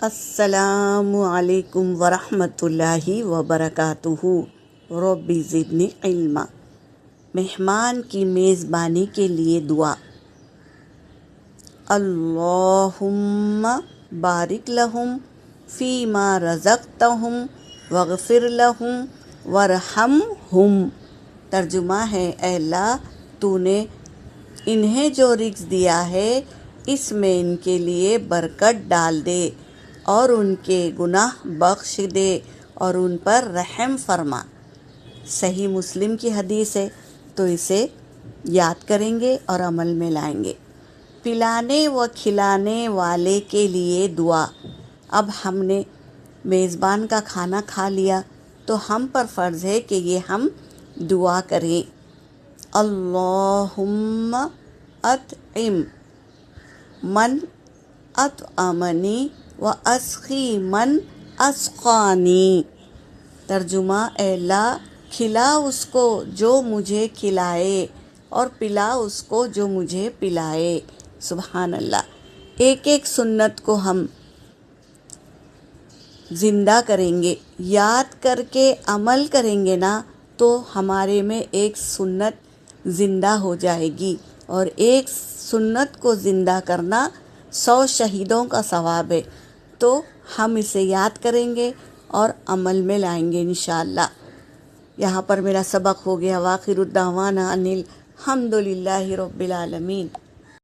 السلام علیکم ورحمۃ اللہ وبرکاتہ۔ ربی زدنی علما۔ مہمان کی میزبانی کے لیے دعا۔ اللہم بارک لہم فیما رزقتہم واغفر لہم وارحمہم۔ ترجمہ ہے، اے اللہ تو نے انہیں جو رزق دیا ہے اس میں ان کے لیے برکت ڈال دے اور ان کے گناہ بخش دے اور ان پر رحم فرما۔ صحیح مسلم کی حدیث ہے، تو اسے یاد کریں گے اور عمل میں لائیں گے۔ پلانے و کھلانے والے کے لیے دعا۔ اب ہم نے میزبان کا کھانا کھا لیا تو ہم پر فرض ہے کہ یہ ہم دعا کریں۔ اللہم اطعم من اطعمنی و اسقی من اسقانی۔ ترجمہ، اے اللہ کھلا اس کو جو مجھے کھلائے اور پلا اس کو جو مجھے پلائے۔ سبحان اللہ۔ ایک ایک سنت کو ہم زندہ کریں گے، یاد کر کے عمل کریں گے نا تو ہمارے میں ایک سنت زندہ ہو جائے گی، اور ایک سنت کو زندہ کرنا 100 شہیدوں کا ثواب ہے۔ تو ہم اسے یاد کریں گے اور عمل میں لائیں گے انشاءاللہ۔ یہاں پر میرا سبق ہو گیا۔ وآخر الدعوانا ان الحمد للہ رب العالمین۔